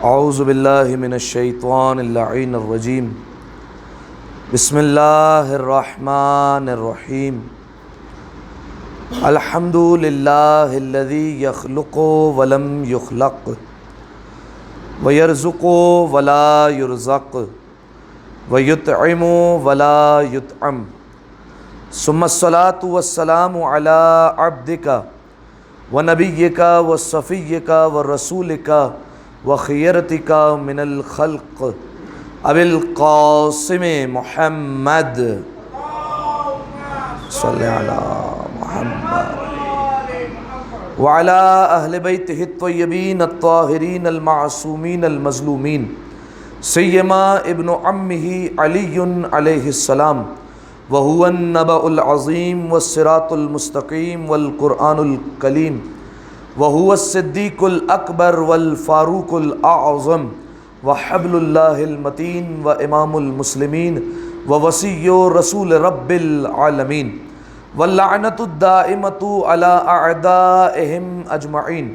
اعوذ باللہ من الشیطان اللعین الرجیم بسم اللہ الرحمن الرحیم الحمد للہ الذی یخلق ولم یخلق ویرزق ولا یرزق ویطعم ولا یطعم ثم الصلاة والسلام علی عبدک ونبیک وصفیک ورسولک وخیرتک من الخلق ابی القاسم محمد صلی علی محمد وعلی اہل بیتہ الطیبین الطاہرین المعصومین المظلومین سیما ابن عمہ علی علیہ السلام وهو النبأ العظیم والصراط المستقیم والقرآن الکلیم وهو الصدیق الاکبر والفاروق الاعظم وحبل اللہ المتین وامام المسلمین ووصی رسول رب العالمین واللعنۃ الدائمۃ علی اعدائہم اجمعین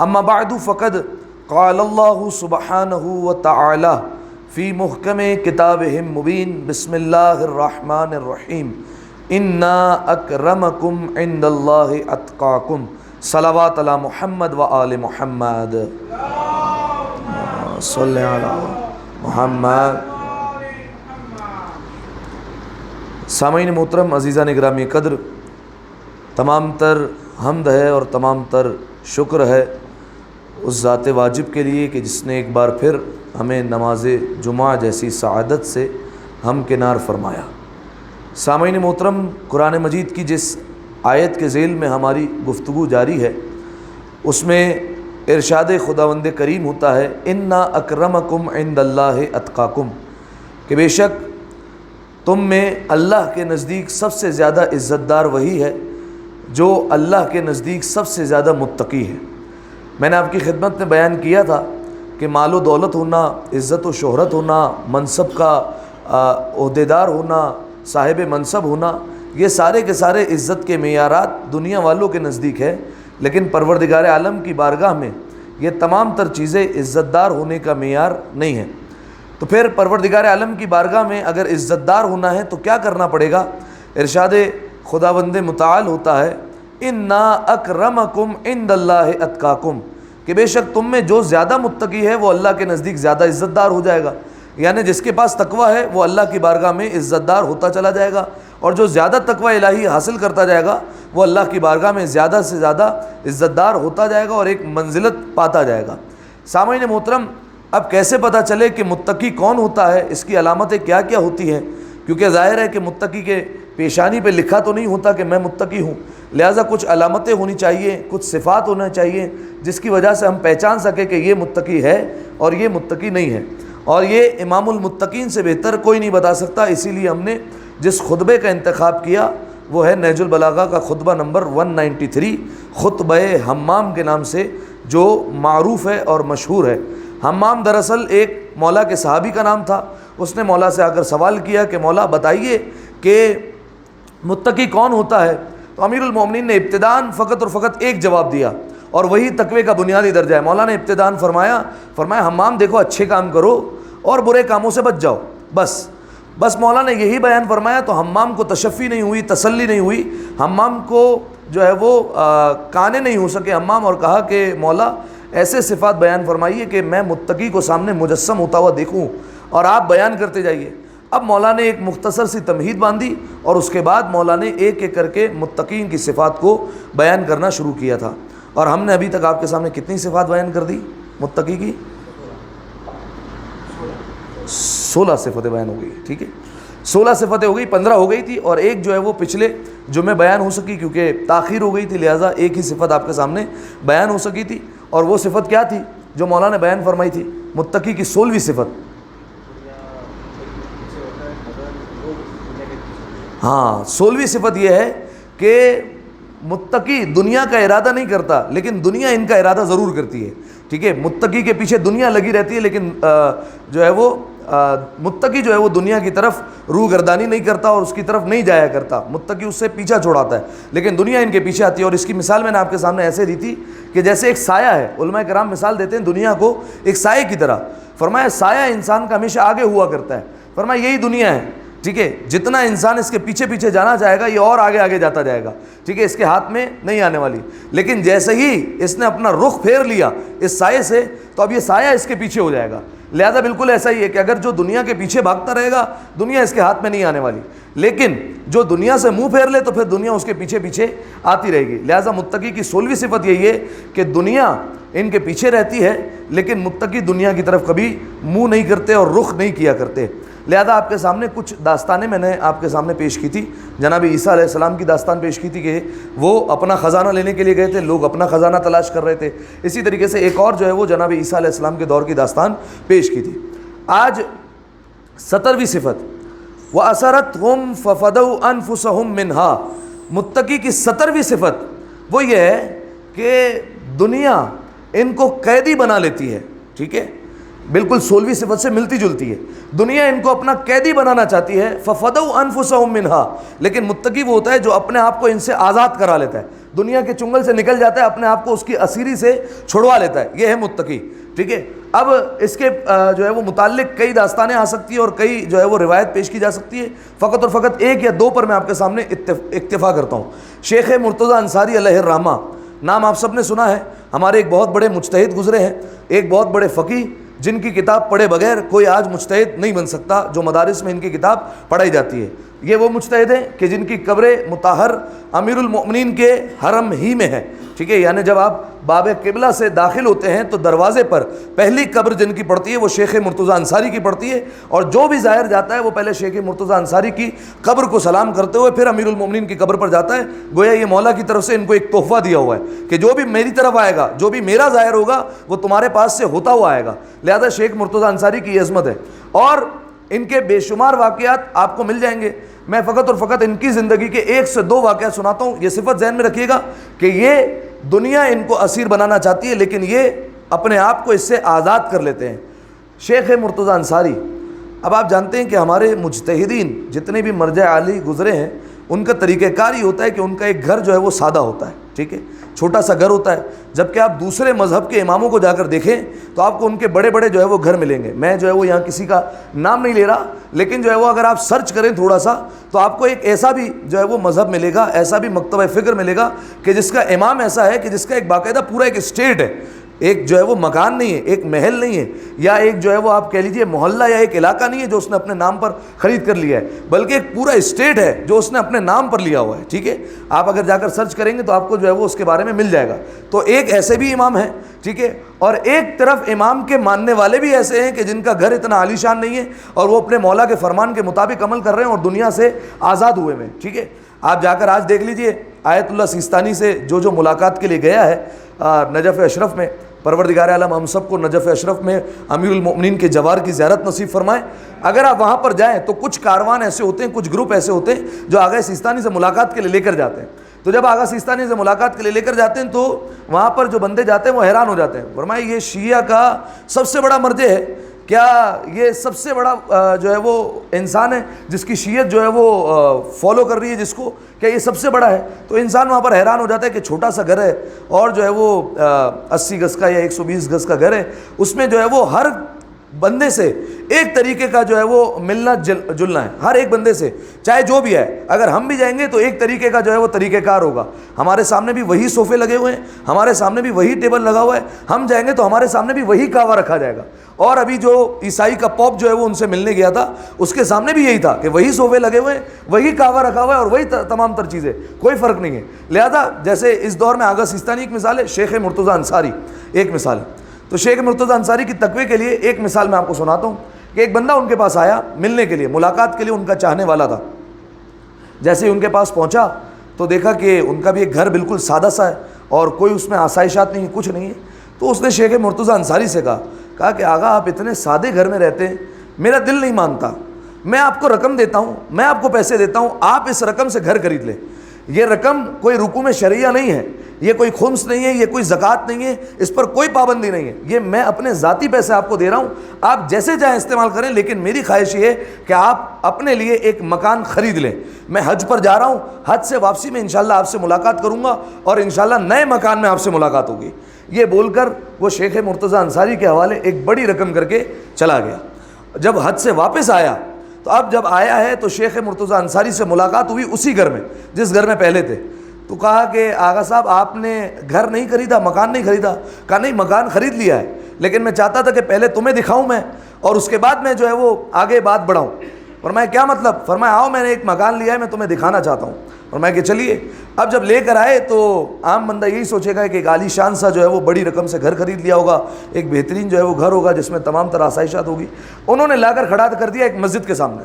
اما بعد فقد قال اللہ سبحانہ وتعالی فی محکم کتابہ مبین بسم اللہ الرحمن الرحیم انا اکرمکم عند اللہ اتقاکم صلوات علی محمد و آل محمد صلی علی محمد۔ سامعین محترم، عزیزان گرامی قدر، تمام تر حمد ہے اور تمام تر شکر ہے اس ذات واجب کے لیے کہ جس نے ایک بار پھر ہمیں نماز جمعہ جیسی سعادت سے ہمکنار فرمایا۔ سامعین محترم، قرآن مجید کی جس آیت کے ذیل میں ہماری گفتگو جاری ہے اس میں ارشاد خداوند کریم ہوتا ہے انا اکرمکم عند اللہ اتقاکم، کہ بے شک تم میں اللہ کے نزدیک سب سے زیادہ عزت دار وہی ہے جو اللہ کے نزدیک سب سے زیادہ متقی ہے۔ میں نے آپ کی خدمت میں بیان کیا تھا کہ مال و دولت ہونا، عزت و شہرت ہونا، منصب کا عہدیدار ہونا، صاحب منصب ہونا، یہ سارے کے سارے عزت کے معیارات دنیا والوں کے نزدیک ہے، لیکن پروردگار عالم کی بارگاہ میں یہ تمام تر چیزیں عزت دار ہونے کا معیار نہیں ہیں۔ تو پھر پروردگار عالم کی بارگاہ میں اگر عزت دار ہونا ہے تو کیا کرنا پڑے گا؟ ارشاد خداوند متعال ہوتا ہے انا اکرمکم عند اللہ اتقاکم، کہ بے شک تم میں جو زیادہ متقی ہے وہ اللہ کے نزدیک زیادہ عزت دار ہو جائے گا، یعنی جس کے پاس تقوی ہے وہ اللہ کی بارگاہ میں عزت دار ہوتا چلا جائے گا، اور جو زیادہ تقوی الہی حاصل کرتا جائے گا وہ اللہ کی بارگاہ میں زیادہ سے زیادہ عزت دار ہوتا جائے گا اور ایک منزلت پاتا جائے گا۔ سامعین محترم، اب کیسے پتہ چلے کہ متقی کون ہوتا ہے، اس کی علامتیں کیا کیا ہوتی ہیں؟ کیونکہ ظاہر ہے کہ متقی کے پیشانی پہ لکھا تو نہیں ہوتا کہ میں متقی ہوں، لہٰذا کچھ علامتیں ہونی چاہیے، کچھ صفات ہونا چاہیے جس کی وجہ سے ہم پہچان سکیں کہ یہ متقی ہے اور یہ متقی نہیں ہے، اور یہ امام المتقین سے بہتر کوئی نہیں بتا سکتا۔ اسی لیے ہم نے جس خطبے کا انتخاب کیا وہ ہے نہج البلاغہ کا خطبہ نمبر 193، خطبہ حمام کے نام سے جو معروف ہے اور مشہور ہے۔ حمام دراصل ایک مولا کے صحابی کا نام تھا۔ اس نے مولا سے آ کر سوال کیا کہ مولا بتائیے کہ متقی کون ہوتا ہے؟ تو امیر المومنین نے ابتداً فقط اور فقط ایک جواب دیا، اور وہی تقوی کا بنیادی درجہ ہے۔ مولا نے ابتداً فرمایا حمام دیکھو اچھے کام کرو اور برے کاموں سے بچ جاؤ، بس مولا نے یہی بیان فرمایا۔ تو حمام کو تشفی نہیں ہوئی، تسلی نہیں ہوئی، حمام کو جو ہے وہ کانے نہیں ہو سکے حمام، اور کہا کہ مولا ایسے صفات بیان فرمائیے کہ میں متقی کو سامنے مجسم ہوتا ہوا دیکھوں، اور آپ بیان کرتے جائیے۔ اب مولا نے ایک مختصر سی تمہید باندھی، اور اس کے بعد مولا نے ایک ایک کر کے متقین کی صفات کو بیان کرنا شروع کیا تھا، اور ہم نے ابھی تک آپ کے سامنے کتنی صفات بیان کر دی متقی کی؟ 16 صفتیں بیان ہو گئی، ٹھیک ہے، 16 صفتیں ہو گئی، 15 ہو گئی تھی، اور ایک جو ہے وہ پچھلے جمعے بیان ہو سکی کیونکہ تاخیر ہو گئی تھی، لہٰذا ایک ہی صفت آپ کے سامنے بیان ہو سکی تھی۔ اور وہ صفت کیا تھی جو مولا نے بیان فرمائی تھی؟ متقی کی 16ویں صفت، ہاں 16ویں صفت یہ ہے کہ متقی دنیا کا ارادہ نہیں کرتا لیکن دنیا ان کا ارادہ ضرور کرتی ہے، ٹھیک ہے۔ متقی کے پیچھے دنیا لگی رہتی ہے لیکن جو ہے وہ متقی جو ہے وہ دنیا کی طرف روح گردانی نہیں کرتا اور اس کی طرف نہیں جایا کرتا، متقی اس سے پیچھا چھوڑاتا ہے، لیکن دنیا ان کے پیچھے آتی ہے۔ اور اس کی مثال میں نے آپ کے سامنے ایسے دی تھی کہ جیسے ایک سایہ ہے، علماء کرام مثال دیتے ہیں دنیا کو ایک سائے کی طرح۔ فرمایا سایہ انسان کا ہمیشہ آگے ہوا کرتا ہے، فرمایا یہی دنیا ہے، ٹھیک ہے، جتنا انسان اس کے پیچھے پیچھے جانا چاہے گا یہ اور آگے آگے جاتا جائے گا، ٹھیک ہے، اس کے ہاتھ میں نہیں آنے والی۔ لیکن جیسے ہی اس نے اپنا رخ پھیر لیا اس سائے سے تو اب یہ سایہ اس کے پیچھے ہو جائے گا۔ لہذا بالکل ایسا ہی ہے کہ اگر جو دنیا کے پیچھے بھاگتا رہے گا دنیا اس کے ہاتھ میں نہیں آنے والی، لیکن جو دنیا سے منہ پھیر لے تو پھر دنیا اس کے پیچھے پیچھے آتی رہے گی۔ لہذا متقی کی 16ویں صفت یہی ہے کہ دنیا ان کے پیچھے رہتی ہے لیکن متقی دنیا کی طرف کبھی منہ نہیں کرتے اور رخ نہیں کیا کرتے۔ لہذا آپ کے سامنے کچھ داستانیں میں نے آپ کے سامنے پیش کی تھی، جناب عیسیٰ علیہ السلام کی داستان پیش کی تھی کہ وہ اپنا خزانہ لینے کے لیے گئے تھے، لوگ اپنا خزانہ تلاش کر رہے تھے۔ اسی طریقے سے ایک اور جو ہے وہ جناب عیسیٰ علیہ السلام کے دور کی داستان پیش کی تھی۔ آج 17ویں صفت وَأَسَرَتْهُمْ فَفَدَوْا أَنفُسَهُمْ مِنْهَا، متقی کی 17ویں صفت وہ یہ ہے کہ دنیا ان کو قیدی بنا لیتی ہے، ٹھیک ہے، بالکل 16ویں صفت سے ملتی جلتی ہے۔ دنیا ان کو اپنا قیدی بنانا چاہتی ہے، فَفَدَوْا أَنفُسَهُمْ مِنْهَا، لیکن متقی وہ ہوتا ہے جو اپنے آپ کو ان سے آزاد کرا لیتا ہے، دنیا کے چنگل سے نکل جاتا ہے، اپنے آپ کو اس کی اسیری سے چھڑوا لیتا ہے، یہ ہے متقی، ٹھیک ہے۔ اب اس کے جو ہے وہ متعلق کئی داستانیں آ سکتی ہیں اور کئی جو ہے وہ روایت پیش کی جا سکتی ہے، فقط اور فقط ایک یا دو پر میں آپ کے سامنے اکتفا کرتا ہوں۔ شیخ مرتضیٰ انصاری علیہ الرحمہ، نام آپ سب نے سنا ہے، ہمارے ایک بہت بڑے مجتہد گزرے ہیں، ایک بہت بڑے فقیہ جن کی کتاب پڑھے بغیر کوئی آج مجتہد نہیں بن سکتا، جو مدارس میں ان کی کتاب پڑھائی جاتی ہے۔ یہ وہ مجتہد ہیں کہ جن کی قبر مطہر امیر المؤمنین کے حرم ہی میں ہے، ٹھیک ہے، یعنی جب آپ باب قبلہ سے داخل ہوتے ہیں تو دروازے پر پہلی قبر جن کی پڑتی ہے وہ شیخ مرتضیٰ انصاری کی پڑتی ہے، اور جو بھی ظاہر جاتا ہے وہ پہلے شیخ مرتضیٰ انصاری کی قبر کو سلام کرتے ہوئے پھر امیر المؤمنین کی قبر پر جاتا ہے، گویا یہ مولا کی طرف سے ان کو ایک تحفہ دیا ہوا ہے کہ جو بھی میری طرف آئے گا، جو بھی میرا ظاہر ہوگا وہ تمہارے پاس سے ہوتا ہوا آئے گا۔ لہذا شیخ مرتضیٰ انصاری کی یہ عظمت ہے، اور ان کے بے شمار واقعات آپ کو مل جائیں گے۔ میں فقط اور فقط ان کی زندگی کے 1 سے 2 واقعات سناتا ہوں۔ یہ صفت ذہن میں رکھیے گا کہ یہ دنیا ان کو اسیر بنانا چاہتی ہے لیکن یہ اپنے آپ کو اس سے آزاد کر لیتے ہیں۔ شیخ مرتضیٰ انصاری، اب آپ جانتے ہیں کہ ہمارے مجتہدین جتنے بھی مرجع عالی گزرے ہیں ان کا طریقہ کار یہ ہوتا ہے کہ ان کا ایک گھر جو ہے وہ سادہ ہوتا ہے، ٹھیک ہے، چھوٹا سا گھر ہوتا ہے، جبکہ آپ دوسرے مذہب کے اماموں کو جا کر دیکھیں تو آپ کو ان کے بڑے بڑے جو ہے وہ گھر ملیں گے۔ میں جو ہے وہ یہاں کسی کا نام نہیں لے رہا، لیکن جو ہے وہ اگر آپ سرچ کریں تھوڑا سا تو آپ کو ایک ایسا بھی جو ہے وہ مذہب ملے گا، ایسا بھی مکتبہ فکر ملے گا کہ جس کا امام ایسا ہے کہ جس کا ایک باقاعدہ پورا ایک اسٹیٹ ہے، ایک جو ہے وہ مکان نہیں ہے، ایک محل نہیں ہے، یا ایک جو ہے وہ آپ کہہ لیجئے محلہ یا ایک علاقہ نہیں ہے جو اس نے اپنے نام پر خرید کر لیا ہے، بلکہ ایک پورا اسٹیٹ ہے جو اس نے اپنے نام پر لیا ہوا ہے، ٹھیک ہے۔ آپ اگر جا کر سرچ کریں گے تو آپ کو جو ہے وہ اس کے بارے میں مل جائے گا۔ تو ایک ایسے بھی امام ہیں، ٹھیک ہے، اور ایک طرف امام کے ماننے والے بھی ایسے ہیں کہ جن کا گھر اتنا عالی شان نہیں ہے اور وہ اپنے مولا کے فرمان کے مطابق عمل کر رہے ہیں اور دنیا سے آزاد ہوئے ہیں، ٹھیک ہے۔ آپ جا کر آج دیکھ لیجئے آیت اللہ سیستانی سے جو ملاقات کے لیے گیا ہے نجف اشرف میں، پروردگار عالم ہم سب کو نجف اشرف میں امیر المؤمنین کے جوار کی زیارت نصیب فرمائے۔ اگر آپ وہاں پر جائیں تو کچھ کاروان ایسے ہوتے ہیں، کچھ گروپ ایسے ہوتے ہیں جو آغا سیستانی سے ملاقات کے لیے لے کر جاتے ہیں۔ تو جب آغا سیستانی سے ملاقات کے لیے لے کر جاتے ہیں تو وہاں پر جو بندے جاتے ہیں وہ حیران ہو جاتے ہیں، فرمایا یہ شیعہ کا سب سے بڑا مرجع ہے، کیا یہ سب سے بڑا جو ہے وہ انسان ہے جس کی شیعت جو ہے وہ فالو کر رہی ہے جس کو، کیا یہ سب سے بڑا ہے؟ تو انسان وہاں پر حیران ہو جاتا ہے کہ چھوٹا سا گھر ہے اور جو ہے وہ 80 گز کا یا 120 گز کا گھر ہے، اس میں جو ہے وہ ہر بندے سے ایک طریقے کا جو ہے وہ ملنا جلنا ہے، ہر ایک بندے سے چاہے جو بھی ہے، اگر ہم بھی جائیں گے تو ایک طریقے کا جو ہے وہ طریقہ کار ہوگا، ہمارے سامنے بھی وہی صوفے لگے ہوئے ہیں، ہمارے سامنے بھی وہی ٹیبل لگا ہوا ہے، ہم جائیں گے تو ہمارے سامنے بھی وہی کعوہ رکھا جائے گا۔ اور ابھی جو عیسائی کا پوپ جو ہے وہ ان سے ملنے گیا تھا اس کے سامنے بھی یہی تھا کہ وہی صوفے لگے ہوئے ہیں، وہی کعوہ رکھا ہوا ہے اور وہی تمام تر چیزیں، کوئی فرق نہیں ہے۔ لہذا جیسے اس دور میں آغا سیستانی ایک مثال ہے، شیخ مرتضیٰ انصاری ایک مثال ہے۔ تو شیخ مرتضیٰ انصاری کی تقوی کے لیے ایک مثال میں آپ کو سناتا ہوں کہ ایک بندہ ان کے پاس آیا ملنے کے لیے، ملاقات کے لیے، ان کا چاہنے والا تھا۔ جیسے ہی ان کے پاس پہنچا تو دیکھا کہ ان کا بھی ایک گھر بالکل سادہ سا ہے اور کوئی اس میں آسائشات نہیں، کچھ نہیں ہے۔ تو اس نے شیخ مرتضیٰ انصاری سے کہا کہ آغا آپ اتنے سادے گھر میں رہتے ہیں، میرا دل نہیں مانتا، میں آپ کو رقم دیتا ہوں، میں آپ کو پیسے دیتا ہوں، آپ اس رقم سے گھر خرید لیں۔ یہ رقم کوئی رکوع میں شرعیہ نہیں ہے، یہ کوئی خمس نہیں ہے، یہ کوئی زکوٰۃ نہیں ہے، اس پر کوئی پابندی نہیں ہے، یہ میں اپنے ذاتی پیسے آپ کو دے رہا ہوں، آپ جیسے چاہیں استعمال کریں، لیکن میری خواہش یہ ہے کہ آپ اپنے لیے ایک مکان خرید لیں۔ میں حج پر جا رہا ہوں، حج سے واپسی میں انشاءاللہ آپ سے ملاقات کروں گا اور انشاءاللہ نئے مکان میں آپ سے ملاقات ہوگی۔ یہ بول کر وہ شیخ مرتضیٰ انصاری کے حوالے ایک بڑی رقم کر کے چلا گیا۔ جب حج سے واپس آیا تو اب جب آیا ہے تو شیخ مرتضیٰ انصاری سے ملاقات ہوئی اسی گھر میں جس گھر میں پہلے تھے۔ تو کہا کہ آغا صاحب آپ نے گھر نہیں خریدا، مکان نہیں خریدا؟ کہا نہیں، مکان خرید لیا ہے، لیکن میں چاہتا تھا کہ پہلے تمہیں دکھاؤں میں اور اس کے بعد میں جو ہے وہ آگے بات بڑھاؤں۔ فرمایا کیا مطلب؟ فرمایا آؤ میں نے ایک مکان لیا ہے، میں تمہیں دکھانا چاہتا ہوں۔ فرمایا کہ چلیے۔ اب جب لے کر آئے تو عام بندہ یہی سوچے گا کہ ایک عالی شان سا جو ہے وہ بڑی رقم سے گھر خرید لیا ہوگا، ایک بہترین جو ہے وہ گھر ہوگا جس میں تمام طرح آسائشات ہوگی۔ انہوں نے لا کر کھڑا کر دیا ایک مسجد کے سامنے۔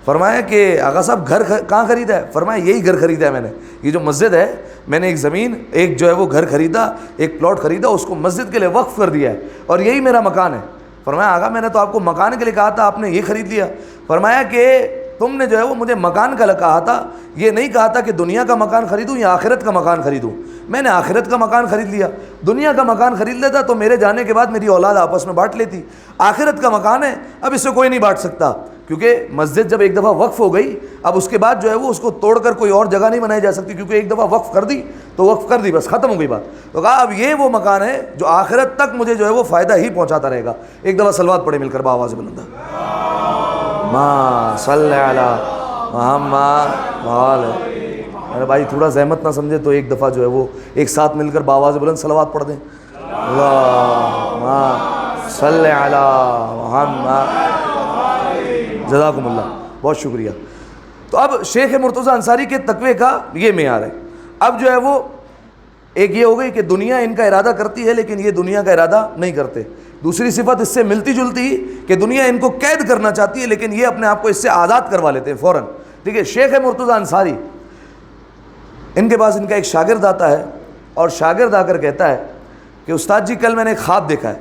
فرمایا کہ آغا صاحب گھر کہاں خریدا ہے؟ فرمایا یہی گھر خریدا ہے میں نے، یہ جو مسجد ہے میں نے ایک زمین، ایک جو ہے وہ گھر خریدا، ایک پلاٹ خریدا، اس کو مسجد کے لیے وقف کر دیا ہے اور یہی میرا مکان ہے۔ فرمایا آغا میں نے تو آپ کو مکان کے لیے کہا تھا، آپ نے یہ خرید لیا۔ فرمایا کہ تم نے جو ہے وہ مجھے مکان کا کہا تھا، یہ نہیں کہا تھا کہ دنیا کا مکان خریدوں یا آخرت کا مکان خریدوں۔ میں نے آخرت کا مکان خرید لیا، دنیا کا مکان خرید لیتا تو میرے جانے کے بعد میری اولاد آپس میں بانٹ لیتی۔ آخرت کا مکان ہے، اب اسے کوئی نہیں بانٹ سکتا، کیونکہ مسجد جب ایک دفعہ وقف ہو گئی اب اس کے بعد جو ہے وہ اس کو توڑ کر کوئی اور جگہ نہیں بنائی جا سکتی، کیونکہ ایک دفعہ وقف کر دی تو وقف کر دی، بس ختم ہو گئی بات۔ تو کہا اب یہ وہ مکان ہے جو آخرت تک مجھے جو ہے وہ فائدہ ہی پہنچاتا رہے گا۔ ایک دفعہ صلوات پڑھے مل کر بآواز بلند، ما صلی علی محمد وآلہ۔ میرے بھائی تھوڑا زحمت نہ سمجھے تو ایک دفعہ جو ہے وہ ایک ساتھ مل کر بآواز بلند صلوات پڑھ دیں۔ اللہم صلی علی محمد، جزاکم اللہ، بہت شکریہ۔ تو اب شیخ مرتضیٰ انصاری کے تقوی کا یہ معیار ہے۔ اب جو ہے وہ ایک یہ ہو گئی کہ دنیا ان کا ارادہ کرتی ہے لیکن یہ دنیا کا ارادہ نہیں کرتے۔ دوسری صفت اس سے ملتی جلتی کہ دنیا ان کو قید کرنا چاہتی ہے لیکن یہ اپنے آپ کو اس سے آزاد کروا لیتے ہیں فوراً۔ ٹھیک ہے، شیخ مرتضیٰ انصاری ان کے پاس ان کا ایک شاگرد آتا ہے اور شاگرد آ کر کہتا ہے کہ استاد جی کل میں نے ایک خواب دیکھا ہے۔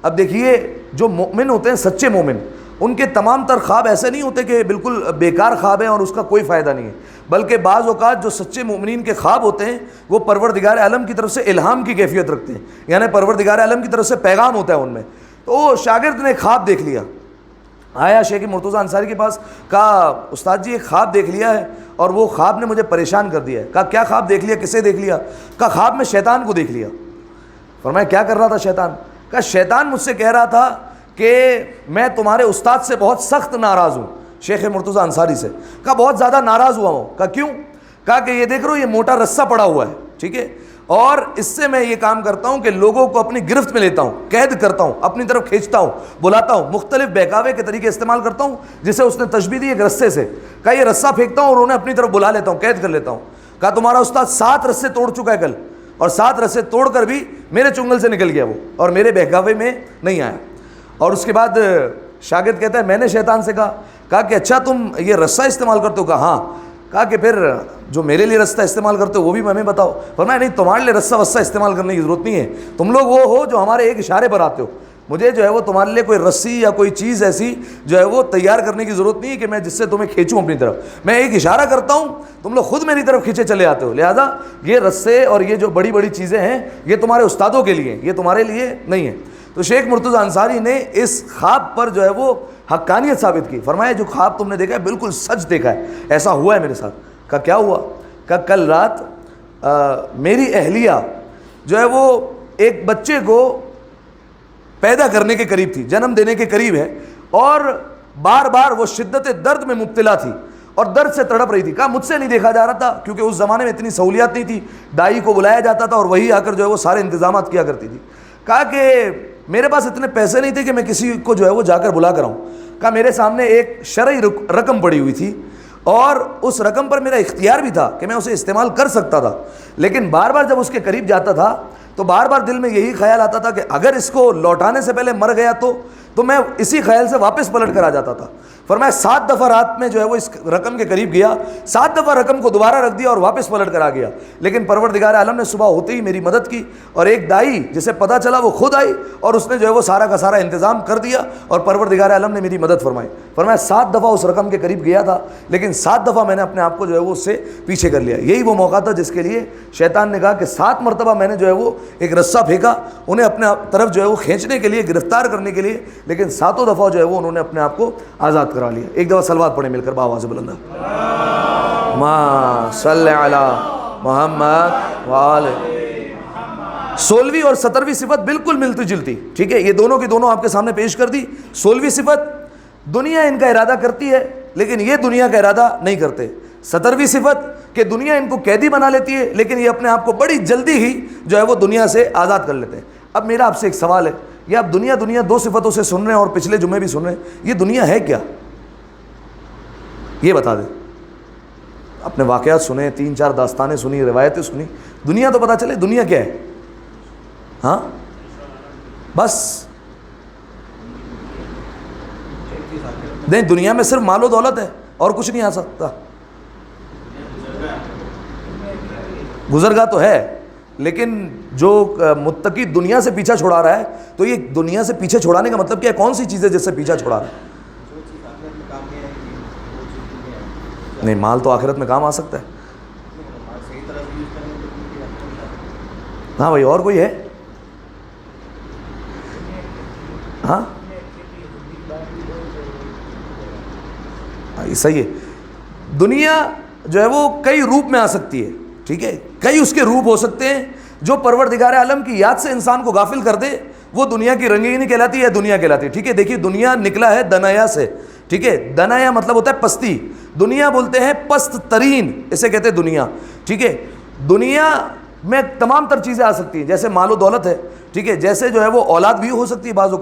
اب دیکھیے جو مومن ہوتے ہیں، سچے مومن، ان کے تمام تر خواب ایسے نہیں ہوتے کہ بالکل بیکار خواب ہیں اور اس کا کوئی فائدہ نہیں ہے، بلکہ بعض اوقات جو سچے مومنین کے خواب ہوتے ہیں وہ پروردگار عالم کی طرف سے الہام کی کیفیت رکھتے ہیں، یعنی پروردگار عالم کی طرف سے پیغام ہوتا ہے ان میں۔ تو وہ شاگرد نے خواب دیکھ لیا، آیا شیخ مرتضیٰ انصاری کے پاس، کہا استاد جی ایک خواب دیکھ لیا ہے اور وہ خواب نے مجھے پریشان کر دیا ہے۔ کہا کیا خواب دیکھ لیا، کسے دیکھ لیا؟ کہا خواب میں شیطان کو دیکھ لیا۔ فرمایا کیا کر رہا تھا شیطان؟ کہا شیطان مجھ سے کہہ رہا تھا کہ میں تمہارے استاد سے بہت سخت ناراض ہوں، شیخ مرتضیٰ انصاری سے۔ کہا بہت زیادہ ناراض ہوا ہوں۔ کہا کیوں؟ کہا کہ یہ دیکھ رہو یہ موٹا رسہ پڑا ہوا ہے، ٹھیک ہے، اور اس سے میں یہ کام کرتا ہوں کہ لوگوں کو اپنی گرفت میں لیتا ہوں، قید کرتا ہوں، اپنی طرف کھینچتا ہوں، بلاتا ہوں، مختلف بہکاوے کے طریقے استعمال کرتا ہوں، جسے اس نے تشبیہ دی ایک رسے سے۔ کہا یہ رسہ پھینکتا ہوں اور انہیں اپنی طرف بلا لیتا ہوں، قید کر لیتا ہوں۔ کہا تمہارا استاد 7 رسے توڑ چکا ہے کل، اور 7 رسے توڑ کر بھی میرے چنگل سے نکل گیا وہ اور میرے بہکاوے میں نہیں آیا۔ اور اس کے بعد شاگرد کہتا ہے میں نے شیطان سے کہا کہ اچھا تم یہ رسہ استعمال کرتے ہو؟ کہا ہاں۔ کہا کہ پھر جو میرے لیے رسہ استعمال کرتے ہو وہ بھی ہمیں بتاؤ۔ فرمایا نہیں تمہارے لیے رسہ وسہ استعمال کرنے کی ضرورت نہیں ہے، تم لوگ وہ ہو جو ہمارے ایک اشارے پر آتے ہو، مجھے جو ہے وہ تمہارے لیے کوئی رسی یا کوئی چیز ایسی جو ہے وہ تیار کرنے کی ضرورت نہیں ہے کہ میں جس سے تمہیں کھینچوں اپنی طرف، میں ایک اشارہ کرتا ہوں تم لوگ خود میری طرف کھینچے چلے آتے ہو، لہذا یہ رسے اور یہ جو بڑی بڑی چیزیں ہیں یہ تمہارے استادوں کے لیے ہیں، یہ تمہارے لیے نہیں ہے۔ تو شیخ مرتضیٰ انصاری نے اس خواب پر جو ہے وہ حقانیت ثابت کی۔ فرمایا جو خواب تم نے دیکھا ہے بالکل سچ دیکھا ہے، ایسا ہوا ہے میرے ساتھ۔ کہا کیا ہوا؟ کہا کل رات میری اہلیہ جو ہے وہ ایک بچے کو پیدا کرنے کے قریب تھی، جنم دینے کے قریب ہے، اور بار بار وہ شدت درد میں مبتلا تھی اور درد سے تڑپ رہی تھی۔ کہا مجھ سے نہیں دیکھا جا رہا تھا کیونکہ اس زمانے میں اتنی سہولیات نہیں تھی، دائی کو بلایا جاتا تھا اور وہی آ کر جو ہے وہ سارے انتظامات کیا کرتی تھی۔ کہا کہ میرے پاس اتنے پیسے نہیں تھے کہ میں کسی کو جو ہے وہ جا کر بلا کر آؤں۔ کہا میرے سامنے ایک شرعی رقم پڑی ہوئی تھی اور اس رقم پر میرا اختیار بھی تھا کہ میں اسے استعمال کر سکتا تھا، لیکن بار بار جب اس کے قریب جاتا تھا تو بار بار دل میں یہی خیال آتا تھا کہ اگر اس کو لوٹانے سے پہلے مر گیا تو میں اسی خیال سے واپس پلٹ کر آ جاتا تھا۔ فرمایا 7 دفعہ رات میں جو ہے وہ اس رقم کے قریب گیا، 7 دفعہ رقم کو دوبارہ رکھ دیا اور واپس پلٹ کر آ گیا، لیکن پروردگار عالم نے صبح ہوتے ہی میری مدد کی اور ایک دائی جسے پتہ چلا وہ خود آئی اور اس نے جو ہے وہ سارا کا سارا انتظام کر دیا اور پروردگار عالم نے میری مدد فرمائی۔ فرمایا 7 دفعہ اس رقم کے قریب گیا تھا، لیکن 7 دفعہ میں نے اپنے آپ کو جو ہے وہ اس سے پیچھے کر لیا۔ یہی وہ موقع تھا جس کے لیے شیطان نے کہا کہ 7 مرتبہ میں نے جو ہے وہ ایک رسہ پھینکا انہیں اپنے طرف جو ہے وہ کھینچنے کے لیے، گرفتار کرنے کے لیے، لیکن 7 دفعہ جو ہے وہ انہوں نے اپنے آپ کو آزاد کرا لیا۔ ایک دفعہ صلوات پڑھیں مل کر بآواز بلند، ما صلی علی محمد وآل۔ 16ویں اور 17ویں صفت بالکل ملتی جلتی، ٹھیک ہے، یہ دونوں کی دونوں آپ کے سامنے پیش کر دی۔ 16ویں صفت، دنیا ان کا ارادہ کرتی ہے لیکن یہ دنیا کا ارادہ نہیں کرتے۔ 17ویں صفت کہ دنیا ان کو قیدی بنا لیتی ہے لیکن یہ اپنے آپ کو بڑی جلدی ہی جو ہے وہ دنیا سے آزاد کر لیتے ہیں۔ اب میرا آپ سے ایک سوال ہے، یہ آپ دنیا 2 صفتوں سے سن رہے ہیں اور پچھلے جمعے بھی سن رہے ہیں، یہ دنیا ہے کیا؟ یہ بتا دیں۔ اپنے واقعات سنیں، 3-4 داستانیں سنی، روایتیں سنی، دنیا تو پتہ چلے دنیا کیا ہے۔ ہاں بس نہیں، دنیا میں صرف مال و دولت ہے اور کچھ نہیں آ سکتا۔ گزرگاہ تو ہے لیکن جو متقی دنیا سے پیچھا چھڑا رہا ہے، تو یہ دنیا سے پیچھے چھڑانے کا مطلب کیا ہے؟ کون سی چیز ہے جس سے پیچھا چھڑا رہا ہے؟ نہیں، مال تو آخرت میں کام آ سکتا ہے۔ ہاں بھائی، اور کوئی ہے؟ ہاں صحیح ہے۔ دنیا جو ہے وہ کئی روپ میں آ سکتی ہے، ٹھیک ہے، کئی اس کے روپ ہو سکتے ہیں۔ جو پروردگار عالم کی یاد سے انسان کو غافل کر دے وہ دنیا کی رنگینی کہلاتی ہے، دنیا کہلاتی ہے، ٹھیک ہے۔ دیکھیے دنیا نکلا ہے دنایا سے، ٹھیک ہے، دنایا مطلب ہوتا ہے پستی، دنیا بولتے ہیں پست ترین، اسے کہتے ہیں دنیا، ٹھیک ہے۔ دنیا میں تمام تر چیزیں آ سکتی ہیں، جیسے مال و دولت ہے، ٹھیک ہے، جیسے جو ہے وہ اولاد بھی ہو سکتی ہے، بعض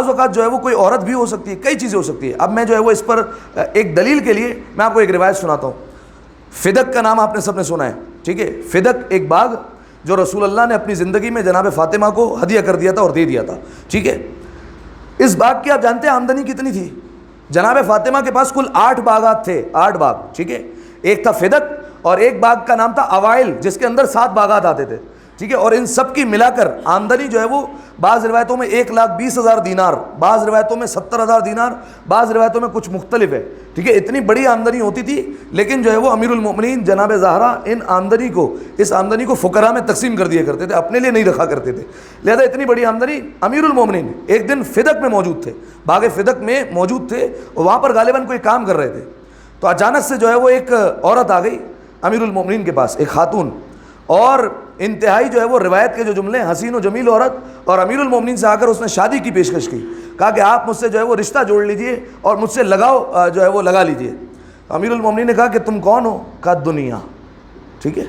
اوقات جو ہے وہ کوئی عورت بھی ہو سکتی ہے، کئی چیزیں ہو سکتی ہے۔ اب میں جو ہے وہ اس پر ایک دلیل کے لیے میں آپ کو ایک روایت سناتا ہوں۔ فدق کا نام آپ نے سب نے سنا ہے، ٹھیک ہے۔ فدق ایک باغ جو رسول اللہ نے اپنی زندگی میں جناب فاطمہ کو ہدیہ کر دیا تھا اور دے دیا تھا، ٹھیک ہے۔ اس باغ کی آپ جانتے ہیں آمدنی کتنی تھی؟ جناب فاطمہ کے پاس کل 8 باغات تھے، 8 باغ، ٹھیک ہے۔ ایک تھا فدق اور ایک باغ کا نام تھا اوائل جس کے اندر 7 باغات آتے تھے، ٹھیک ہے۔ اور ان سب کی ملا کر آمدنی جو ہے وہ بعض روایتوں میں 1,20,000 دینار، بعض روایتوں میں 70,000 دینار، بعض روایتوں میں کچھ مختلف ہے، ٹھیک ہے۔ اتنی بڑی آمدنی ہوتی تھی، لیکن جو ہے وہ امیر المومنین جناب زہرا اس آمدنی کو فقراء میں تقسیم کر دیا کرتے تھے، اپنے لیے نہیں رکھا کرتے تھے۔ لہذا اتنی بڑی آمدنی امیر المومنین ایک دن فدق میں موجود تھے، باغ فدق میں موجود تھے، اور وہاں پر غالباً کوئی کام کر رہے تھے، تو اچانک سے جو ہے وہ ایک عورت آ گئی امیر المومنین کے پاس، ایک خاتون، اور انتہائی جو ہے وہ روایت کے جو جملے، حسین و جمیل عورت، اور امیر المومنین سے آ کر اس نے شادی کی پیشکش کی، کہا کہ آپ مجھ سے جو ہے وہ رشتہ جوڑ لیجئے اور مجھ سے لگاؤ جو ہے وہ لگا لیجئے۔ امیر المومنین نے کہا کہ تم کون ہو؟ کہا دنیا، ٹھیک ہے،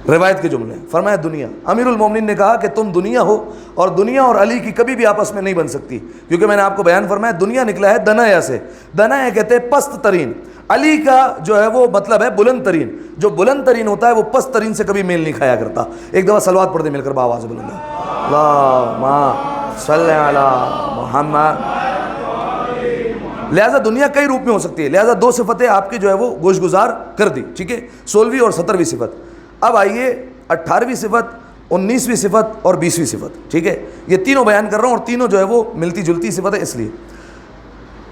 روایت کے جملے، فرمایا دنیا۔ امیر المومنین نے کہا کہ تم دنیا ہو، اور دنیا اور علی کی کبھی بھی آپس میں نہیں بن سکتی، کیونکہ میں نے آپ کو بیان فرمایا دنیا نکلا ہے دنایا سے، دنایا کہتے ہیں پست ترین، علی کا جو ہے وہ مطلب ہے بلند ترین، جو بلند ترین ہوتا ہے وہ پست ترین سے کبھی میل نہیں کھایا کرتا۔ ایک دفعہ صلوات پڑھ دیں مل کر بآواز بلند، اللہم صلی علی محمد۔ لہذا دنیا کئی روپ میں ہو سکتی ہے، لہذا 2 صفتیں آپ کی جو ہے وہ گوش گزار کر دی، ٹھیک ہے، 16ویں اور 17ویں صفت۔ اب آئیے 18ویں صفت، 19ویں صفت اور 20ویں صفت، ٹھیک ہے، یہ تینوں بیان کر رہا ہوں اور تینوں جو ہے وہ ملتی جلتی صفت ہے اس لیے۔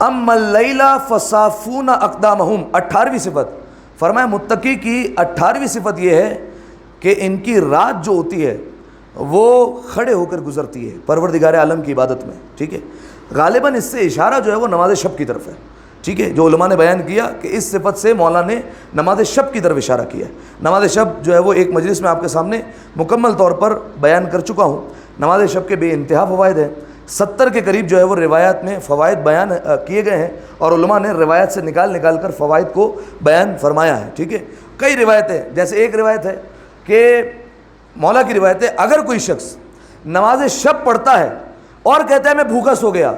اما اللیل فصافون اقدامہم، 18ویں صفت، فرمایا متقی کی 18ویں صفت یہ ہے کہ ان کی رات جو ہوتی ہے وہ کھڑے ہو کر گزرتی ہے پروردگار عالم کی عبادت میں، ٹھیک ہے۔ غالباً اس سے اشارہ جو ہے وہ نماز شب کی طرف ہے، ٹھیک ہے، جو علماء نے بیان کیا کہ اس صفت سے مولا نے نماز شب کی طرف اشارہ کیا ہے۔ نماز شب جو ہے وہ ایک مجلس میں آپ کے سامنے مکمل طور پر بیان کر چکا ہوں۔ نماز شب کے بے انتہا فوائد ہیں، 70 کے قریب جو ہے وہ روایات میں فوائد بیان کیے گئے ہیں، اور علماء نے روایت سے نکال کر فوائد کو بیان فرمایا ہے، ٹھیک ہے۔ کئی روایتیں، جیسے ایک روایت ہے کہ مولا کی روایت ہے، اگر کوئی شخص نماز شب پڑھتا ہے اور کہتا ہے میں بھوکا سو گیا،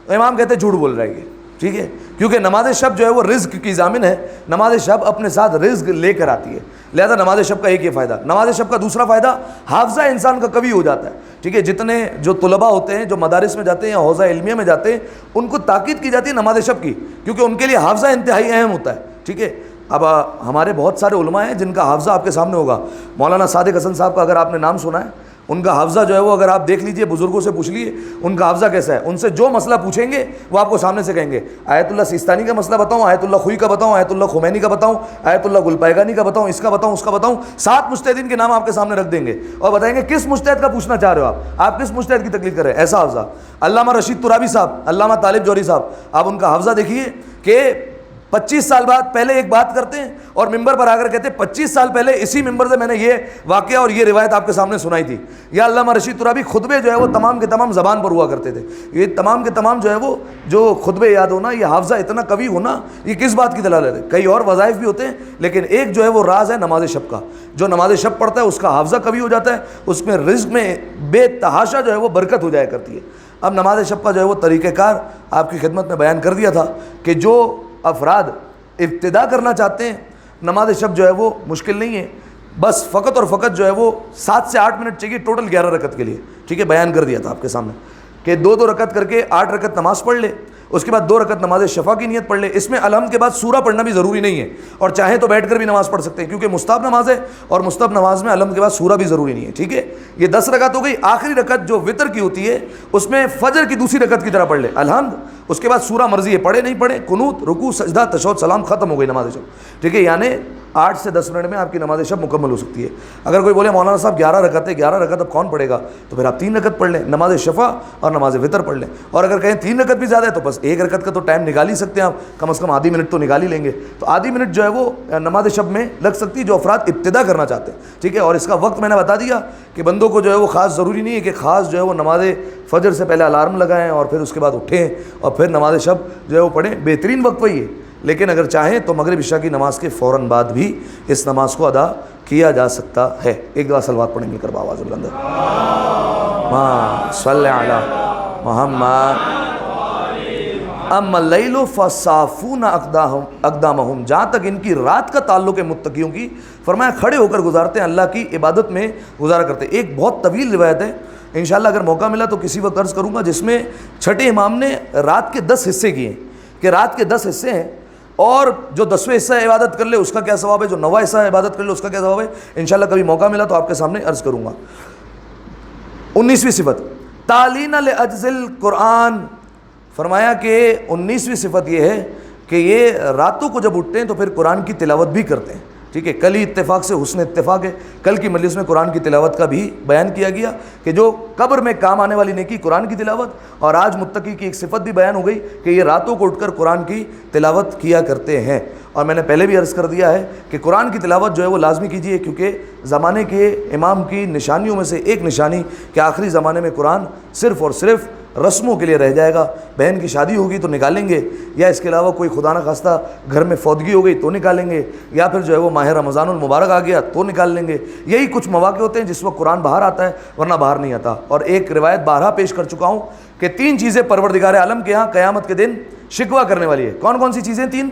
تو امام کہتے ہیں جھوٹ بول رہا ہے یہ، ٹھیک ہے، کیونکہ نماز شب جو ہے وہ رزق کی ضامن ہے، نماز شب اپنے ساتھ رزق لے کر آتی ہے، لہذا نماز شب کا ایک یہ فائدہ۔ نماز شب کا دوسرا فائدہ، حافظہ انسان کا قوی ہو جاتا ہے، ٹھیک ہے۔ جتنے جو طلباء ہوتے ہیں جو مدارس میں جاتے ہیں یا حوزہ علمیہ میں جاتے ہیں، ان کو تاکید کی جاتی ہے نماز شب کی، کیونکہ ان کے لیے حافظہ انتہائی اہم ہوتا ہے، ٹھیک ہے۔ اب ہمارے بہت سارے علماء ہیں جن کا حافظہ آپ کے سامنے ہوگا، مولانا صادق حسن صاحب کا اگر آپ نے نام سنا ہے، ان کا حافظہ جو ہے وہ اگر آپ دیکھ لیجئے، بزرگوں سے پوچھ لیجیے ان کا حافظہ کیسا ہے. ان سے جو مسئلہ پوچھیں گے وہ آپ کو سامنے سے کہیں گے آیت اللہ سیستانی کا مسئلہ بتاؤں، آیت اللہ خوئی کا بتاؤں، آیت اللہ خمینی کا بتاؤں، آیت اللہ گلپائگانی کا بتاؤں، اس کا بتاؤں، اس کا بتاؤں. 7 مجتہدین کے نام آپ کے سامنے رکھ دیں گے اور بتائیں گے کس مجتہد کا پوچھنا چاہ رہے ہو آپ کس مجتہد کی تقلید کر رہے ہیں. ایسا حافظہ. علامہ رشید ترابی صاحب، علامہ طالب جوہری صاحب، آپ ان کا حافظہ دیکھیے کہ 25 سال بعد پہلے ایک بات کرتے ہیں اور ممبر پر آ کر کہتے ہیں 25 سال پہلے اسی ممبر سے میں نے یہ واقعہ اور یہ روایت آپ کے سامنے سنائی تھی. یا علامہ رشید ترابی خطبے جو ہے وہ تمام کے تمام زبان پر ہوا کرتے تھے. یہ تمام کے تمام جو ہے وہ جو خطبے یاد ہونا، یہ حافظہ اتنا قوی ہونا، یہ کس بات کی دلالت ہے؟ کئی اور وظائف بھی ہوتے ہیں لیکن ایک جو ہے وہ راز ہے نماز شب کا. جو نماز شب پڑھتا ہے اس کا حافظہ قوی ہو جاتا ہے، اس میں رزق میں بے تحاشا جو ہے وہ برکت ہو جایا کرتی ہے. اب نماز شب کا جو ہے وہ طریقہ کار آپ کی خدمت میں بیان کر دیا تھا کہ جو افراد ابتدا کرنا چاہتے ہیں، نماز شب جو ہے وہ مشکل نہیں ہے، بس فقط اور فقط جو ہے وہ 7 سے 8 منٹ چاہیے ٹوٹل 11 رکعت کے لیے. ٹھیک ہے، بیان کر دیا تھا آپ کے سامنے کہ 2 رکعت کر کے 8 رکعت نماز پڑھ لے، اس کے بعد 2 رکعت نماز شفا کی نیت پڑھ لے. اس میں الحمد کے بعد سورہ پڑھنا بھی ضروری نہیں ہے، اور چاہیں تو بیٹھ کر بھی نماز پڑھ سکتے ہیں کیونکہ مستحب نماز ہے اور مستحب نماز میں الحمد کے بعد سورہ بھی ضروری نہیں ہے. ٹھیک ہے، یہ 10 رکعت ہو گئی. آخری رکعت جو وتر کی ہوتی ہے اس میں فجر کی دوسری رکعت کی طرح پڑھ لے الحمد، اس کے بعد سورہ مرضی ہے پڑھے نہیں پڑھے، قنوت، رکوع، سجدہ، تشہد، سلام، ختم ہو گئی نماز شب. ٹھیک ہے، یعنی 8 سے 10 منٹ میں آپ کی نماز شب مکمل ہو سکتی ہے. اگر کوئی بولے مولانا صاحب 11 رکعت ہے، 11 رکعت اب کون پڑھے گا، تو پھر آپ 3 رکعت پڑھ لیں، نماز شفا اور نماز وتر پڑھ لیں. اور اگر کہیں 3 رکعت بھی زیادہ ہے تو بس 1 رکعت کا تو ٹائم نکال ہی سکتے ہیں آپ، کم از کم آدھی منٹ تو نکال ہی لیں گے. تو آدھی منٹ جو ہے وہ نماز شب میں لگ سکتی ہے جو افراد ابتدا کرنا چاہتے ہیں. ٹھیک ہے، اور اس کا وقت میں نے بتا دیا کہ بندوں کو جو ہے وہ خاص ضروری نہیں ہے کہ خاص جو ہے وہ نماز فجر سے پہلے الارم لگائیں اور پھر اس کے بعد اٹھیں اور پھر نماز شب جو ہے وہ پڑھیں. بہترین وقت وہی ہے، لیکن اگر چاہیں تو مغرب عشاء کی نماز کے فوراً بعد بھی اس نماز کو ادا کیا جا سکتا ہے. ایک دفعہ صلوات پڑھیں گے کر آواز بلند، ماں صلی علی محمد. اما اللیل فصافون اقدامہم، جہاں تک ان کی رات کا تعلق ہے متقیوں کی، فرمایا کھڑے ہو کر گزارتے ہیں، اللہ کی عبادت میں گزارا کرتے ہیں. ایک بہت طویل روایت ہے، انشاءاللہ اگر موقع ملا تو کسی وقت عرض کروں گا، جس میں چھٹے امام نے رات کے 10 حصے کیے ہیں کہ رات کے 10 حصے ہیں اور جو 10ویں حصہ عبادت کر لے اس کا کیا ثواب ہے، جو 9واں حصہ عبادت کر لے اس کا کیا ثواب ہے. انشاءاللہ کبھی موقع ملا تو آپ کے سامنے عرض کروں گا. 19ویں صفت تعلین لاجز القرآن، فرمایا کہ 19ویں صفت یہ ہے کہ یہ راتوں کو جب اٹھتے ہیں تو پھر قرآن کی تلاوت بھی کرتے ہیں. ٹھیک ہے، کل ہی اتفاق سے حسن اتفاق ہے، کل کی مجلس میں قرآن کی تلاوت کا بھی بیان کیا گیا کہ جو قبر میں کام آنے والی نیکی قرآن کی تلاوت، اور آج متقی کی ایک صفت بھی بیان ہو گئی کہ یہ راتوں کو اٹھ کر قرآن کی تلاوت کیا کرتے ہیں. اور میں نے پہلے بھی عرض کر دیا ہے کہ قرآن کی تلاوت جو ہے وہ لازمی کیجیے، کیونکہ زمانے کے امام کی نشانیوں میں سے ایک نشانی کہ آخری زمانے میں قرآن صرف اور صرف رسموں کے لیے رہ جائے گا. بہن کی شادی ہوگی تو نکالیں گے، یا اس کے علاوہ کوئی خدا نہ خواستہ گھر میں فوتگی ہو گئی تو نکالیں گے، یا پھر جو ہے وہ ماہ رمضان المبارک آ گیا تو نکال لیں گے. یہی کچھ مواقع ہوتے ہیں جس وقت قرآن باہر آتا ہے، ورنہ باہر نہیں آتا. اور ایک روایت بارہا پیش کر چکا ہوں کہ 3 چیزیں پروردگار عالم کے ہاں قیامت کے دن شکوہ کرنے والی ہے. کون کون سی چیزیں؟ 3.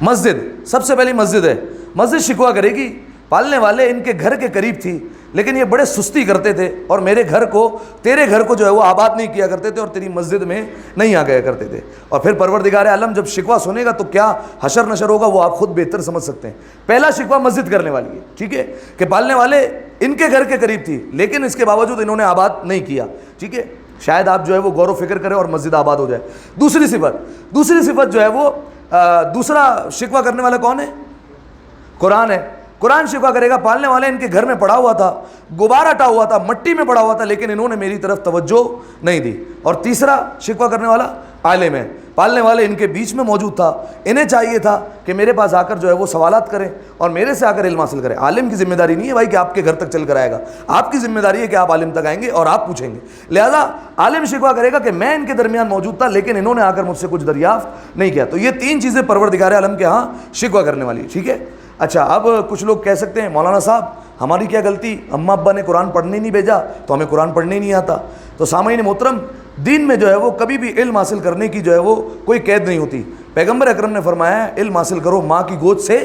مسجد، سب سے پہلی مسجد ہے. مسجد شکوہ کرے گی، پالنے والے ان کے گھر کے قریب تھی لیکن یہ بڑے سستی کرتے تھے اور میرے گھر کو، تیرے گھر کو جو ہے وہ آباد نہیں کیا کرتے تھے اور تیری مسجد میں نہیں آ گیا کرتے تھے. اور پھر پروردگار عالم جب شکوہ سنے گا تو کیا حشر نشر ہوگا وہ آپ خود بہتر سمجھ سکتے ہیں. پہلا شکوہ مسجد کرنے والی ہے. ٹھیک ہے، کہ پالنے والے ان کے گھر کے قریب تھی لیکن اس کے باوجود انہوں نے آباد نہیں کیا. ٹھیک ہے، شاید آپ جو ہے وہ غور و فکر کریں اور مسجد آباد ہو جائے. دوسری صفت جو ہے وہ دوسرا شکوہ کرنے والا کون ہے؟ قرآن ہے. قرآن شکوہ کرے گا، پالنے والے ان کے گھر میں پڑا ہوا تھا، غبار اٹا ہوا تھا، مٹی میں پڑا ہوا تھا لیکن انہوں نے میری طرف توجہ نہیں دی. اور تیسرا شکوہ کرنے والا عالم ہے. پالنے والے ان کے بیچ میں موجود تھا، انہیں چاہیے تھا کہ میرے پاس آ کر جو ہے وہ سوالات کریں اور میرے سے آ کر علم حاصل کریں. عالم کی ذمہ داری نہیں ہے بھائی کہ آپ کے گھر تک چل کر آئے گا، آپ کی ذمہ داری ہے کہ آپ عالم تک آئیں گے اور آپ پوچھیں گے. لہذا عالم شکوہ کرے گا کہ میں ان کے درمیان موجود تھا لیکن انہوں نے آ کر مجھ سے کچھ دریافت نہیں کیا. تو یہ 3 چیزیں پروردگار عالم کے ہاں شکوہ کرنے والی. ٹھیک ہے. اچھا، اب کچھ لوگ کہہ سکتے ہیں مولانا صاحب ہماری کیا غلطی، اماں ابا نے قرآن پڑھنے نہیں بھیجا تو ہمیں قرآن پڑھنے نہیں آتا. تو سامعین محترم، دین میں جو ہے وہ کبھی بھی علم حاصل کرنے کی جو ہے وہ کوئی قید نہیں ہوتی. پیغمبر اکرم نے فرمایا ہے علم حاصل کرو ماں کی گود سے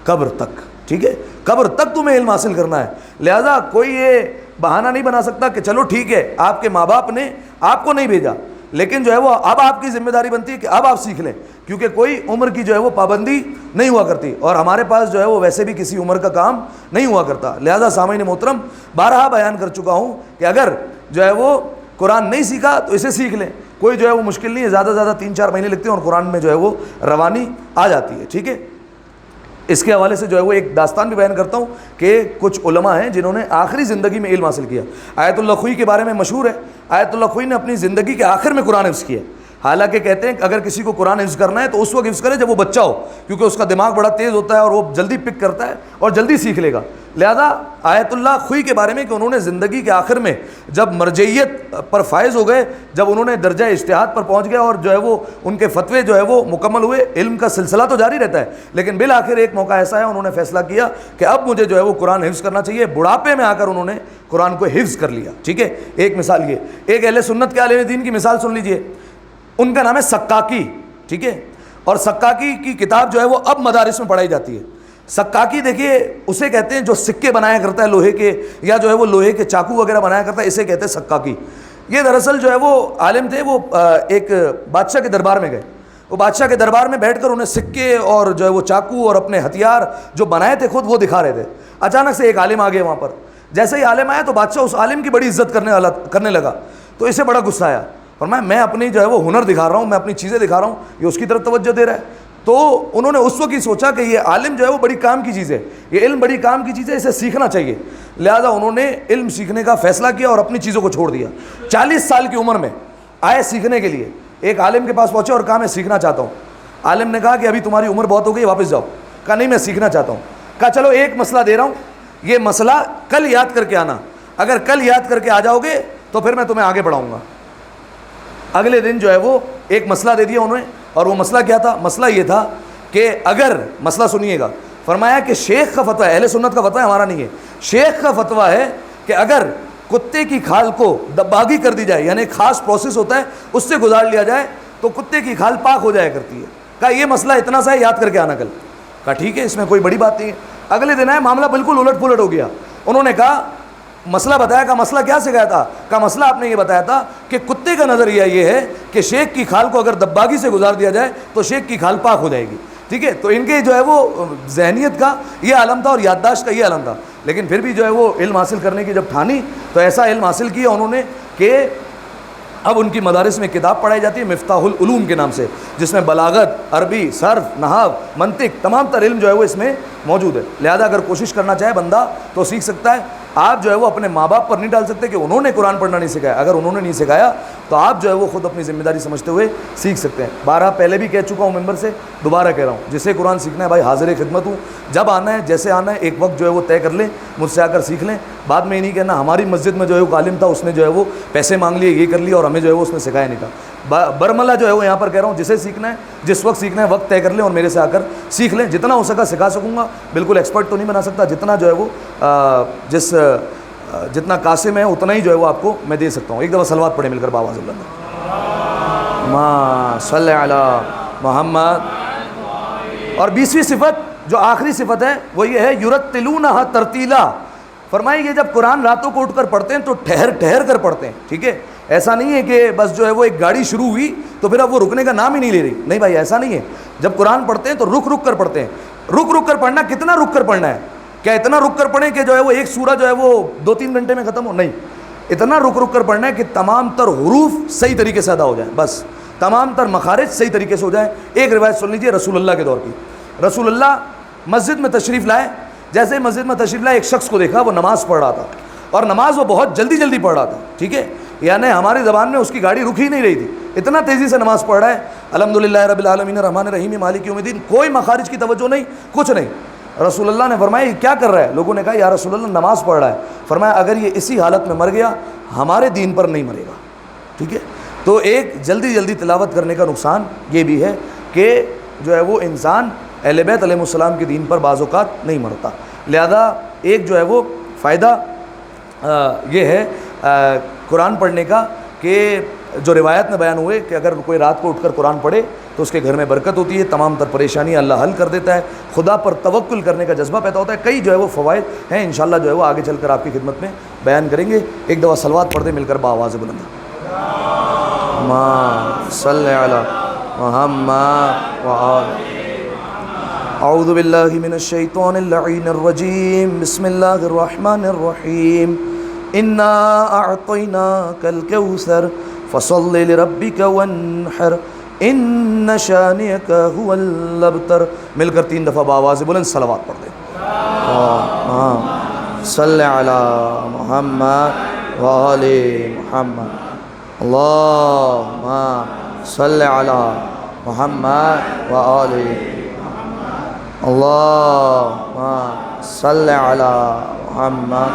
قبر تک. ٹھیک ہے، قبر تک تمہیں علم حاصل کرنا ہے. لہذا کوئی یہ بہانہ نہیں بنا سکتا کہ چلو ٹھیک ہے آپ کے ماں باپ نے آپ کو نہیں بھیجا لیکن جو ہے وہ اب آپ کی ذمہ داری بنتی ہے کہ اب آپ سیکھ لیں، کیونکہ کوئی عمر کی جو ہے وہ پابندی نہیں ہوا کرتی، اور ہمارے پاس جو ہے وہ ویسے بھی کسی عمر کا کام نہیں ہوا کرتا۔ لہذا سامعین محترم، بارہا بیان کر چکا ہوں کہ اگر جو ہے وہ قرآن نہیں سیکھا تو اسے سیکھ لیں، کوئی جو ہے وہ مشکل نہیں ہے، زیادہ سے زیادہ 3-4 مہینے لگتے ہیں اور قرآن میں جو ہے وہ روانی آ جاتی ہے، ٹھیک ہے۔ اس کے حوالے سے جو ہے وہ ایک داستان بھی بیان کرتا ہوں کہ کچھ علماء ہیں جنہوں نے آخری زندگی میں علم حاصل کیا۔ آیت اللہ خوئی کے بارے میں مشہور ہے، آیت اللہ خوئی نے اپنی زندگی کے آخر میں قرآن حفظ کیا، حالانکہ کہتے ہیں کہ اگر کسی کو قرآن حفظ کرنا ہے تو اس وقت حفظ کرے جب وہ بچہ ہو، کیونکہ اس کا دماغ بڑا تیز ہوتا ہے اور وہ جلدی پک کرتا ہے اور جلدی سیکھ لے گا۔ لہذا آیت اللہ خوئی کے بارے میں کہ انہوں نے زندگی کے آخر میں جب مرجعیت پر فائز ہو گئے، جب انہوں نے درجہ اجتہاد پر پہنچ گئے اور جو ہے وہ ان کے فتوے جو ہے وہ مکمل ہوئے، علم کا سلسلہ تو جاری رہتا ہے، لیکن بالآخر ایک موقع ایسا ہے انہوں نے فیصلہ کیا کہ اب مجھے جو ہے وہ قرآن حفظ کرنا چاہیے۔ بڑھاپے میں آ کر انہوں نے قرآن کو حفظ کر لیا، ٹھیک ہے۔ ایک مثال یہ، ایک اہل سنت کے عالم دین کی مثال سن لیجئے، ان کا نام ہے سکاکی، ٹھیک ہے، اور سکاکی کی کتاب جو ہے وہ اب مدارس میں پڑھائی جاتی ہے۔ سکاکی دیکھیے اسے کہتے ہیں جو سکے بنایا کرتا ہے لوہے کے، یا جو ہے وہ لوہے کے چاقو وغیرہ بنایا کرتا ہے، اسے کہتے ہیں سکاکی۔ یہ دراصل جو ہے وہ عالم تھے، وہ ایک بادشاہ کے دربار میں گئے، وہ بادشاہ کے دربار میں بیٹھ کر انہیں سکے اور جو ہے وہ چاقو اور اپنے ہتھیار جو بنائے تھے خود وہ دکھا رہے تھے۔ اچانک سے ایک عالم آ گیا وہاں پر، جیسے ہی عالم آیا تو بادشاہ اس عالم کی بڑی عزت کرنے لگا، تو اسے بڑا غصہ آیا، فرمایا میں اپنی جو ہے وہ ہنر دکھا رہا ہوں، میں اپنی چیزیں دکھا رہا ہوں، یہ اس کی طرف توجہ دے رہا ہے۔ تو انہوں نے اس وقت ہی سوچا کہ یہ عالم جو ہے وہ بڑی کام کی چیز ہے، یہ علم بڑی کام کی چیز ہے، اسے سیکھنا چاہیے۔ لہذا انہوں نے علم سیکھنے کا فیصلہ کیا اور اپنی چیزوں کو چھوڑ دیا۔ 40 سال کی عمر میں آئے سیکھنے کے لیے، ایک عالم کے پاس پہنچے اور کہا میں سیکھنا چاہتا ہوں۔ عالم نے کہا کہ ابھی تمہاری عمر بہت ہو گئی، واپس جاؤ۔ کہا نہیں میں سیکھنا چاہتا ہوں۔ کہا چلو ایک مسئلہ دے رہا ہوں، یہ مسئلہ کل یاد کر کے آنا، اگر کل یاد کر کے آ جاؤ گے تو پھر میں تمہیں آگے بڑھاؤں گا۔ اگلے دن جو ہے وہ ایک مسئلہ دے دیا انہوں نے، اور وہ مسئلہ کیا تھا؟ مسئلہ یہ تھا کہ اگر، مسئلہ سنیے گا، فرمایا کہ شیخ کا فتویٰ ہے، اہل سنت کا فتویٰ ہے، ہمارا نہیں ہے، شیخ کا فتویٰ ہے کہ اگر کتے کی کھال کو دباغی کر دی جائے، یعنی خاص پروسیس ہوتا ہے اس سے گزار لیا جائے تو کتے کی کھال پاک ہو جایا کرتی ہے۔ کہا یہ مسئلہ اتنا سا ہے، یاد کر کے آنا کل۔ کہا ٹھیک ہے، اس میں کوئی بڑی بات نہیں ہے۔ اگلے دن آئے، معاملہ بالکل الٹ پلٹ ہو گیا۔ انہوں نے کہا مسئلہ بتایا، کہا مسئلہ کیا سکھایا تھا؟ کہا مسئلہ آپ نے یہ بتایا تھا کہ کتے کا نظریہ یہ ہے کہ شیخ کی کھال کو اگر دباغی سے گزار دیا جائے تو شیخ کی کھال پاک ہو جائے گی، ٹھیک ہے۔ تو ان کے جو ہے وہ ذہنیت کا یہ عالم تھا اور یادداشت کا یہ عالم تھا، لیکن پھر بھی جو ہے وہ علم حاصل کرنے کی جب ٹھانی تو ایسا علم حاصل کیا انہوں نے کہ اب ان کی مدارس میں کتاب پڑھائی جاتی ہے مفتاح العلوم کے نام سے، جس میں بلاغت، عربی، صرف، نحو، منطق، تمام تر علم جو ہے وہ اس میں موجود ہے۔ لہذا اگر کوشش کرنا چاہے بندہ تو سیکھ سکتا ہے۔ آپ جو ہے وہ اپنے ماں باپ پر نہیں ڈال سکتے کہ انہوں نے قرآن پڑھنا نہیں سکھایا، اگر انہوں نے نہیں سکھایا تو آپ جو ہے وہ خود اپنی ذمہ داری سمجھتے ہوئے سیکھ سکتے ہیں۔ بارہ پہلے بھی کہہ چکا ہوں ممبر سے، دوبارہ کہہ رہا ہوں، جسے قرآن سیکھنا ہے بھائی حاضر خدمت ہوں، جب آنا ہے جیسے آنا ہے ایک وقت جو ہے وہ طے کر لیں، مجھ سے آ کر سیکھ لیں۔ بعد میں یہ نہیں کہنا ہماری مسجد میں جو ہے وہ عالم تھا اس نے جو ہے وہ پیسے مانگ لیے، یہ کر لیا اور ہمیں جو ہے وہ اس نے سکھایا نہیں تھا۔ برملہ جو ہے وہ یہاں پر کہہ رہا ہوں، جسے سیکھنا ہے جس وقت سیکھنا ہے وقت طے کر لیں اور میرے سے آ کر سیکھ لیں، جتنا ہو سکا سکھا سکوں گا، بالکل ایکسپرٹ تو نہیں بنا سکتا، جتنا جو ہے وہ جتنا قاسم ہے اتنا ہی جو ہے وہ آپ کو میں دے سکتا ہوں۔ ایک دفعہ صلوات پڑھیں مل کر باواز اللہ ما صلی علی محمد۔ اور 20ویں صفت جو آخری صفت ہے وہ یہ ہے یرتلونھا ترتیلا، فرمائے یہ جب قرآن راتوں کو اٹھ کر پڑھتے ہیں تو ٹھہر ٹھہر کر پڑھتے ہیں، ٹھیک ہے۔ ایسا نہیں ہے کہ بس جو ہے وہ ایک گاڑی شروع ہوئی تو پھر اب وہ رکنے کا نام ہی نہیں لے رہی، نہیں بھائی ایسا نہیں ہے۔ جب قرآن پڑھتے ہیں تو رک رک کر پڑھتے ہیں۔ رک رک کر پڑھنا، کتنا رک کر پڑھنا ہے؟ کیا اتنا رک کر پڑھیں کہ جو ہے وہ ایک سورہ جو ہے وہ 2-3 گھنٹے میں ختم ہو؟ نہیں، اتنا رک رک کر پڑھنا ہے کہ تمام تر حروف صحیح طریقے سے ادا ہو جائیں، بس تمام تر مخارج صحیح طریقے سے ہو جائیں۔ ایک روایت سن لیجیے رسول اللہ کے دور کی۔ رسول اللہ مسجد میں تشریف لائے، جیسے ہی مسجد میں تشریف لائے ایک شخص کو دیکھا وہ نماز پڑھ رہا تھا، اور نماز وہ بہت جلدی جلدی پڑھ رہا تھا، ٹھیک ہے، یعنی ہماری زبان میں اس کی گاڑی رک ہی نہیں رہی تھی، اتنا تیزی سے نماز پڑھ رہا ہے۔ الحمدللہ رب العالمین الرحمن الرحیم مالک یوم الدین، کوئی مخارج کی توجہ نہیں، کچھ نہیں۔ رسول اللہ نے فرمایا یہ کیا کر رہا ہے؟ لوگوں نے کہا یا رسول اللہ نماز پڑھ رہا ہے۔ فرمایا اگر یہ اسی حالت میں مر گیا ہمارے دین پر نہیں مرے گا، ٹھیک ہے۔ تو ایک جلدی جلدی تلاوت کرنے کا نقصان یہ بھی ہے کہ جو ہے وہ انسان اہل بیت علیہ السلام کے دین پر بعض اوقات نہیں مرتا۔ لہذا ایک جو ہے وہ فائدہ یہ ہے قرآن پڑھنے کا کہ جو روایت میں بیان ہوئے کہ اگر کوئی رات کو اٹھ کر قرآن پڑھے تو اس کے گھر میں برکت ہوتی ہے، تمام تر پریشانیاں اللہ حل کر دیتا ہے، خدا پر توکل کرنے کا جذبہ پیدا ہوتا ہے۔ کئی جو ہے وہ فوائد ہیں، انشاءاللہ جو ہے وہ آگے چل کر آپ کی خدمت میں بیان کریں گے۔ ایک دفعہ صلوات پڑھ دیں مل کر بآواز بلند۔ صلی علی محمد وآل. اعوذ باللہ من الشیطان اللعین الرجیم. بسم اللہ الرحمن الرحیم. انا اعطیناک الکوثر فصل لربک وانحر ان شانئک هو الابتر. مل کر 3 دفعہ بآواز بلند صلوات پڑھ دیں. صلی علی محمد وآل محمد. اللہم صلی علی محمد وآل محمد. اللہم صلی علی محمد.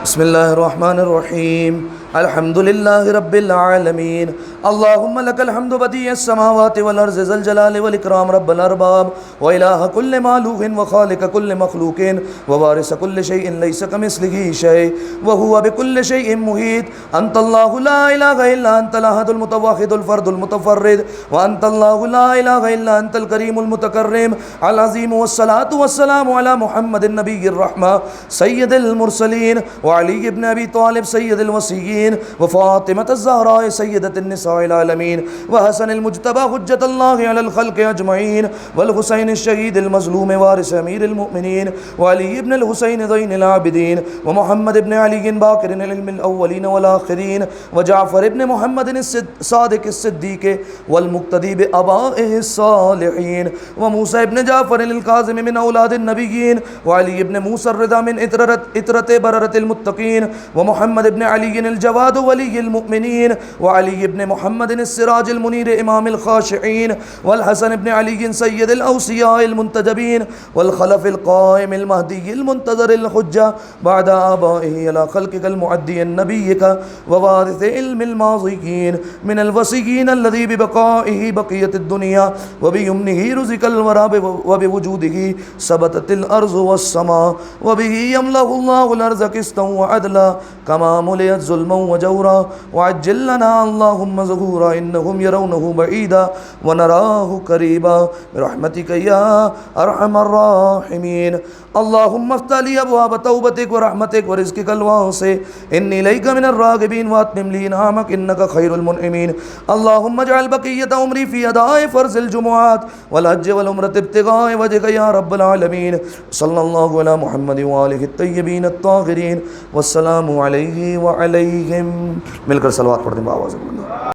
بسم اللہ الرحمن الرحیم. الحمد للہ رب العالمین. اللہم لک الحمد بدیع السماوات والارض ذا الجلال والاکرام رب الارباب والہ کل معلوق وخالق کل مخلوق ووارث کل شیء لیس کمثلہ شیء وہو بکل شیء محیط. انت اللہ لا الہ الا انت الاحد المتوحد الفرد المتفرد وانت اللہ لا الہ الا انت الکریم المتکرم العظیم. والصلاة والسلام علی محمد النبی الرحمہ سید المرسلین وعلی ابن ابی طالب سید الوصیین وفاطمة الزہراء سیدۃ النساء العالمین وحسن المجتبى حجة اللہ علی الخلق اجمعین والحسین الشہید المظلوم وارث امیر المؤمنین وعلی ابن الحسین زین العابدین ومحمد ابن علی باقر العلم الاولین والآخرین وجعفر ابن محمد الصادق الصدیق والمقتدی بآبائہ الصالحین وموسیٰ ابن جعفر القاظم من اولاد النبیین وعلی ابن موسیٰ الرضا من اطرت بررت المتقین ومحمد ابن علی الجواد ولی المؤمنین وعلی ابن محمد السراج المنیر امام الخاشعین والحسن ابن علی سید الاوصیاء المنتجبین والخلف القائم المہدی المنتظر الحجہ بعد آبائه على خلقك المعدی نبیك ووارث علم الماضیین من الوصیین الذي ببقائه بقیت الدنیا وبیمنه رزق الورى وبوجوده ثبتت الارض والسماء وبه يملأ الله الارض قسطا وعدلا كما ملئت ظلما وجورا وعجل لنا اللهم ظهورا انهم يرونه بعيدا ونراه قريبا برحمتك يا ارحم الراحمين. اللهم افتح لي ابواب توبتك ورحمتك ورزقك الواسع اني اليك من الراغبين واتمم لي انعامك انك خير المنعمين. اللهم اجعل بقية عمري في اداء فرض الجمعات والحج والعمرة ابتغاء وجهك يا رب العالمين. صلى الله على محمد وآله الطيبين الطاهرين والسلام علیہ وعلیہم. مل کر صلوات پڑھ دیں بآواز بلند.